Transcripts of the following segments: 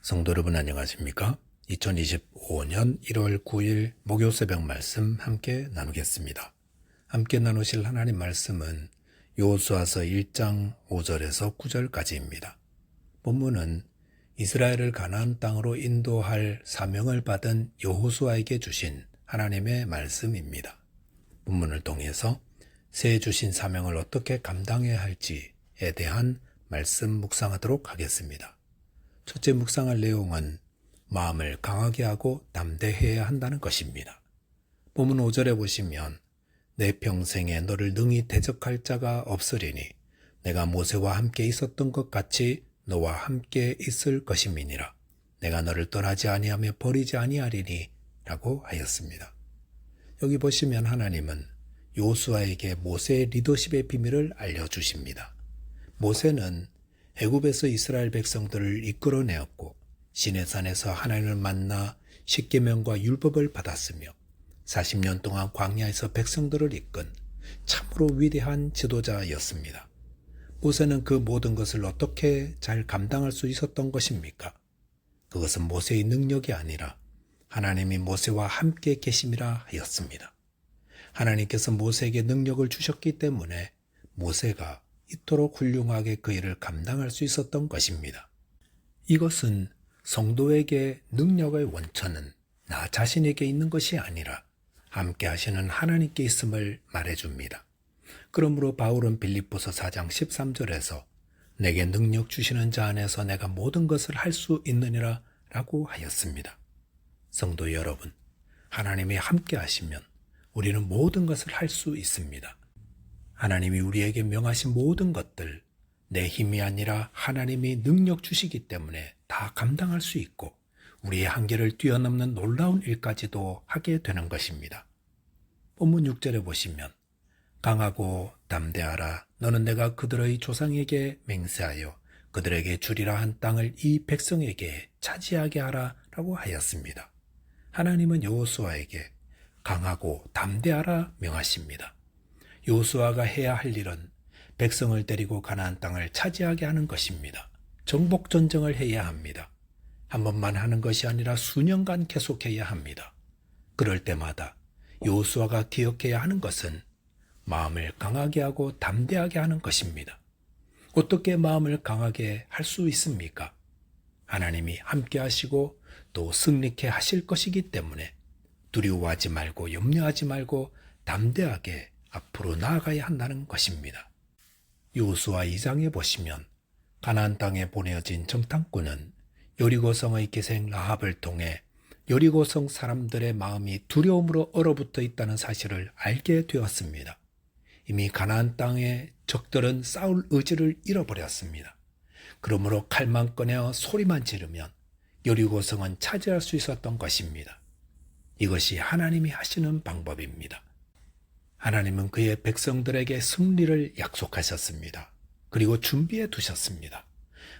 성도 여러분 안녕하십니까? 2025년 1월 9일 목요 새벽 말씀 함께 나누겠습니다. 함께 나누실 하나님 말씀은 여호수아서 1장 5절에서 9절까지입니다. 본문은 이스라엘을 가나안 땅으로 인도할 사명을 받은 여호수아에게 주신 하나님의 말씀입니다. 본문을 통해서 새 주신 사명을 어떻게 감당해야 할지에 대한 말씀 묵상하도록 하겠습니다. 첫째 묵상할 내용은 마음을 강하게 하고 담대해야 한다는 것입니다. 본문 5절에 보시면 내 평생에 너를 능히 대적할 자가 없으리니 내가 모세와 함께 있었던 것 같이 너와 함께 있을 것임이니라. 내가 너를 떠나지 아니하며 버리지 아니하리니 라고 하였습니다. 여기 보시면 하나님은 여호수아에게 모세의 리더십의 비밀을 알려주십니다. 모세는 애굽에서 이스라엘 백성들을 이끌어내었고 시내산에서 하나님을 만나 십계명과 율법을 받았으며 40년 동안 광야에서 백성들을 이끈 참으로 위대한 지도자였습니다. 모세는 그 모든 것을 어떻게 잘 감당할 수 있었던 것입니까? 그것은 모세의 능력이 아니라 하나님이 모세와 함께 계심이라 하였습니다. 하나님께서 모세에게 능력을 주셨기 때문에 모세가 이토록 훌륭하게 그 일을 감당할 수 있었던 것입니다. 이것은 성도에게 능력의 원천은 나 자신에게 있는 것이 아니라 함께 하시는 하나님께 있음을 말해줍니다. 그러므로 바울은 빌립보서 4장 13절에서 내게 능력 주시는 자 안에서 내가 모든 것을 할 수 있느니라 라고 하였습니다. 성도 여러분, 하나님이 함께 하시면 우리는 모든 것을 할 수 있습니다. 하나님이 우리에게 명하신 모든 것들, 내 힘이 아니라 하나님이 능력 주시기 때문에 다 감당할 수 있고 우리의 한계를 뛰어넘는 놀라운 일까지도 하게 되는 것입니다. 본문 6절에 보시면 강하고 담대하라. 너는 내가 그들의 조상에게 맹세하여 그들에게 주리라 한 땅을 이 백성에게 차지하게 하라 라고 하였습니다. 하나님은 여호수아에게 강하고 담대하라 명하십니다. 여호수아가 해야 할 일은 백성을 데리고 가나안 땅을 차지하게 하는 것입니다. 정복 전쟁을 해야 합니다. 한 번만 하는 것이 아니라 수년간 계속해야 합니다. 그럴 때마다 여호수아가 기억해야 하는 것은 마음을 강하게 하고 담대하게 하는 것입니다. 어떻게 마음을 강하게 할 수 있습니까? 하나님이 함께 하시고 또 승리케 하실 것이기 때문에 두려워하지 말고 염려하지 말고 담대하게 앞으로 나아가야 한다는 것입니다. 여호수아 2장에 보시면 가나안 땅에 보내어진 정탐꾼은 여리고성의 기생 라합을 통해 여리고성 사람들의 마음이 두려움으로 얼어붙어 있다는 사실을 알게 되었습니다. 이미 가나안 땅의 적들은 싸울 의지를 잃어버렸습니다. 그러므로 칼만 꺼내어 소리만 지르면 여리고성은 차지할 수 있었던 것입니다. 이것이 하나님이 하시는 방법입니다. 하나님은 그의 백성들에게 승리를 약속하셨습니다. 그리고 준비해 두셨습니다.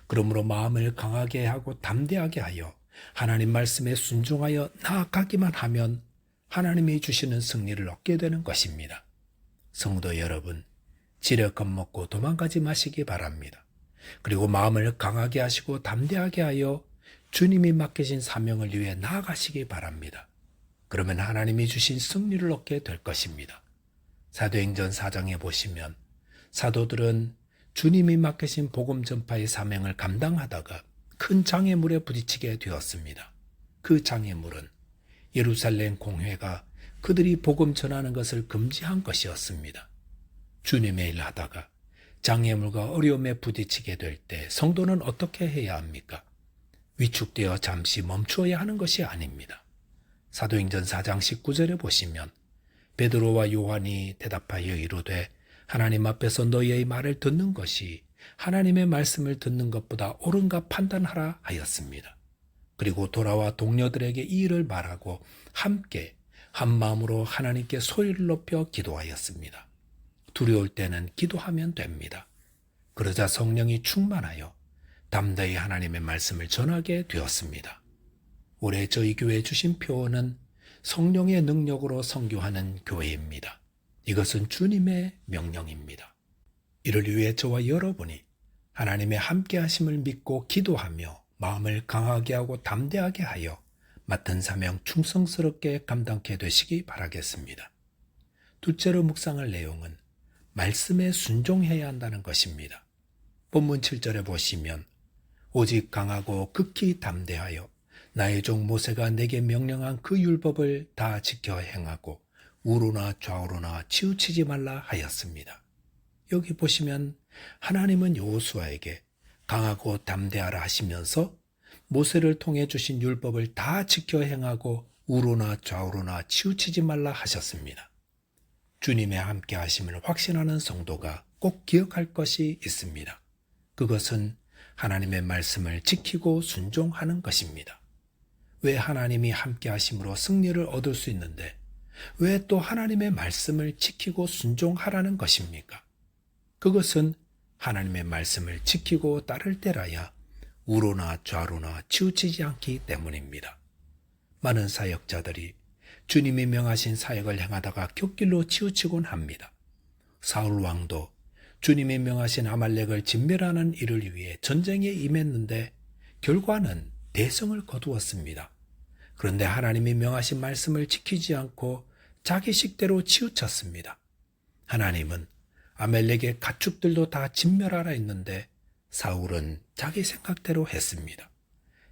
그러므로 마음을 강하게 하고 담대하게 하여 하나님 말씀에 순종하여 나아가기만 하면 하나님이 주시는 승리를 얻게 되는 것입니다. 성도 여러분, 지레 겁먹고 도망가지 마시기 바랍니다. 그리고 마음을 강하게 하시고 담대하게 하여 주님이 맡기신 사명을 위해 나아가시기 바랍니다. 그러면 하나님이 주신 승리를 얻게 될 것입니다. 사도행전 4장에 보시면 사도들은 주님이 맡기신 복음 전파의 사명을 감당하다가 큰 장애물에 부딪히게 되었습니다. 그 장애물은 예루살렘 공회가 그들이 복음 전하는 것을 금지한 것이었습니다. 주님의 일 하다가 장애물과 어려움에 부딪히게 될 때 성도는 어떻게 해야 합니까? 위축되어 잠시 멈추어야 하는 것이 아닙니다. 사도행전 4장 19절에 보시면 베드로와 요한이 대답하여 이르되 하나님 앞에서 너희의 말을 듣는 것이 하나님의 말씀을 듣는 것보다 옳은가 판단하라 하였습니다. 그리고 돌아와 동료들에게 이 일을 말하고 함께 한 마음으로 하나님께 소리를 높여 기도하였습니다. 두려울 때는 기도하면 됩니다. 그러자 성령이 충만하여 담대히 하나님의 말씀을 전하게 되었습니다. 올해 저희 교회에 주신 표어는 성령의 능력으로 선교하는 교회입니다. 이것은 주님의 명령입니다. 이를 위해 저와 여러분이 하나님의 함께 하심을 믿고 기도하며 마음을 강하게 하고 담대하게 하여 맡은 사명 충성스럽게 감당케 되시기 바라겠습니다. 둘째로 묵상할 내용은 말씀에 순종해야 한다는 것입니다. 본문 7절에 보시면 오직 강하고 극히 담대하여 나의 종 모세가 내게 명령한 그 율법을 다 지켜 행하고 우로나 좌우로나 치우치지 말라 하였습니다. 여기 보시면 하나님은 여호수아에게 강하고 담대하라 하시면서 모세를 통해 주신 율법을 다 지켜 행하고 우로나 좌우로나 치우치지 말라 하셨습니다. 주님의 함께 하심을 확신하는 성도가 꼭 기억할 것이 있습니다. 그것은 하나님의 말씀을 지키고 순종하는 것입니다. 왜 하나님이 함께 하심으로 승리를 얻을 수 있는데 왜 또 하나님의 말씀을 지키고 순종하라는 것입니까? 그것은 하나님의 말씀을 지키고 따를 때라야 우로나 좌로나 치우치지 않기 때문입니다. 많은 사역자들이 주님이 명하신 사역을 행하다가 곁길로 치우치곤 합니다. 사울 왕도 주님이 명하신 아말렉을 진멸하는 일을 위해 전쟁에 임했는데 결과는 대성을 거두었습니다. 그런데 하나님이 명하신 말씀을 지키지 않고 자기 식대로 치우쳤습니다. 하나님은 아말렉의 가축들도 다 진멸하라 했는데 사울은 자기 생각대로 했습니다.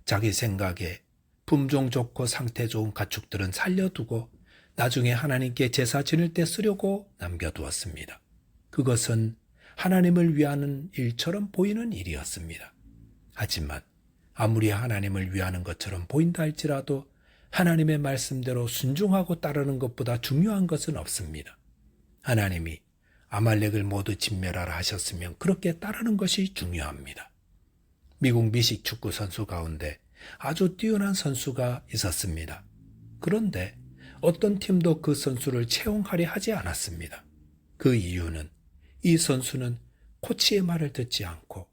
자기 생각에 품종 좋고 상태 좋은 가축들은 살려두고 나중에 하나님께 제사 지낼 때 쓰려고 남겨두었습니다. 그것은 하나님을 위하는 일처럼 보이는 일이었습니다. 하지만 아무리 하나님을 위하는 것처럼 보인다 할지라도 하나님의 말씀대로 순종하고 따르는 것보다 중요한 것은 없습니다. 하나님이 아말렉을 모두 진멸하라 하셨으면 그렇게 따르는 것이 중요합니다. 미국 미식 축구 선수 가운데 아주 뛰어난 선수가 있었습니다. 그런데 어떤 팀도 그 선수를 채용하려 하지 않았습니다. 그 이유는 이 선수는 코치의 말을 듣지 않고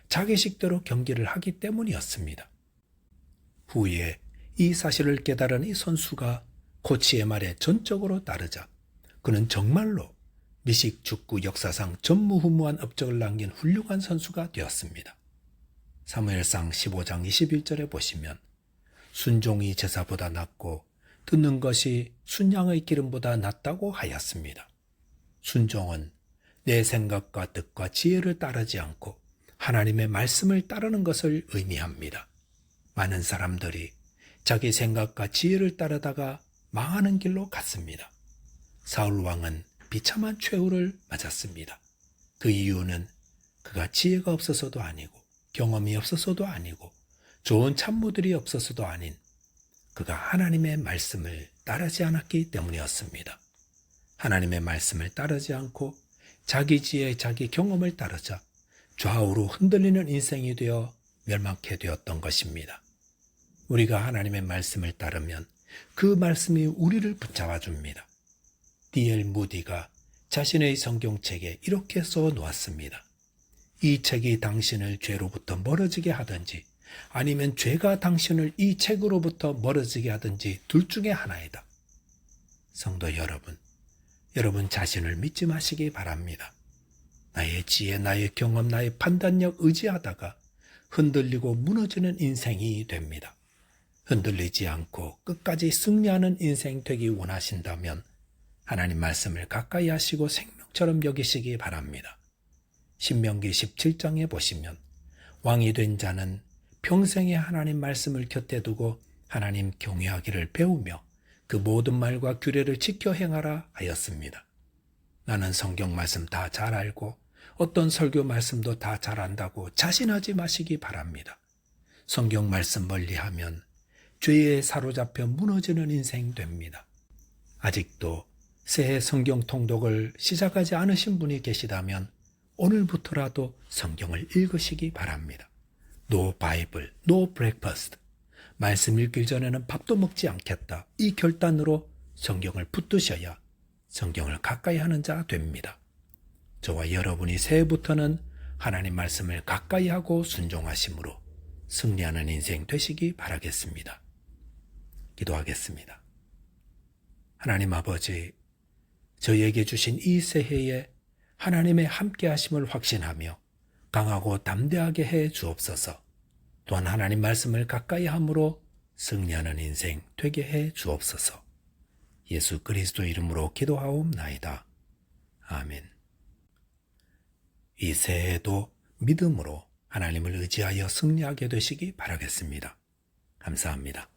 자기 식대로 경기를 하기 때문이었습니다. 후에 이 사실을 깨달은 이 선수가 코치의 말에 전적으로 따르자 그는 정말로 미식 축구 역사상 전무후무한 업적을 남긴 훌륭한 선수가 되었습니다. 사무엘상 15장 21절에 보시면 순종이 제사보다 낫고 듣는 것이 순양의 기름보다 낫다고 하였습니다. 순종은 내 생각과 뜻과 지혜를 따르지 않고 하나님의 말씀을 따르는 것을 의미합니다. 많은 사람들이 자기 생각과 지혜를 따르다가 망하는 길로 갔습니다. 사울 왕은 비참한 최후를 맞았습니다. 그 이유는 그가 지혜가 없어서도 아니고 경험이 없어서도 아니고 좋은 참모들이 없어서도 아닌 그가 하나님의 말씀을 따르지 않았기 때문이었습니다. 하나님의 말씀을 따르지 않고 자기 지혜, 자기 경험을 따르자 좌우로 흔들리는 인생이 되어 멸망케 되었던 것입니다. 우리가 하나님의 말씀을 따르면 그 말씀이 우리를 붙잡아 줍니다. D.L. 무디가 자신의 성경책에 이렇게 써 놓았습니다. 이 책이 당신을 죄로부터 멀어지게 하든지 아니면 죄가 당신을 이 책으로부터 멀어지게 하든지 둘 중에 하나이다. 성도 여러분, 여러분 자신을 믿지 마시기 바랍니다. 나의 지혜, 나의 경험, 나의 판단력 의지하다가 흔들리고 무너지는 인생이 됩니다. 흔들리지 않고 끝까지 승리하는 인생 되기 원하신다면 하나님 말씀을 가까이 하시고 생명처럼 여기시기 바랍니다. 신명기 17장에 보시면 왕이 된 자는 평생에 하나님 말씀을 곁에 두고 하나님 경외하기를 배우며 그 모든 말과 규례를 지켜 행하라 하였습니다. 나는 성경 말씀 다 잘 알고 어떤 설교 말씀도 다 잘 안다고 자신하지 마시기 바랍니다. 성경 말씀 멀리하면 죄에 사로잡혀 무너지는 인생 됩니다. 아직도 새해 성경 통독을 시작하지 않으신 분이 계시다면 오늘부터라도 성경을 읽으시기 바랍니다. No Bible, no breakfast. 말씀 읽기 전에는 밥도 먹지 않겠다. 이 결단으로 성경을 붙드셔야 성경을 가까이 하는 자 됩니다. 저와 여러분이 새해부터는 하나님 말씀을 가까이 하고 순종하심으로 승리하는 인생 되시기 바라겠습니다. 기도하겠습니다. 하나님 아버지, 저희에게 주신 이 새해에 하나님의 함께 하심을 확신하며 강하고 담대하게 해 주옵소서. 또한 하나님 말씀을 가까이 함으로 승리하는 인생 되게 해 주옵소서. 예수 그리스도 이름으로 기도하옵나이다. 아멘. 이 새해에도 믿음으로 하나님을 의지하여 승리하게 되시기 바라겠습니다. 감사합니다.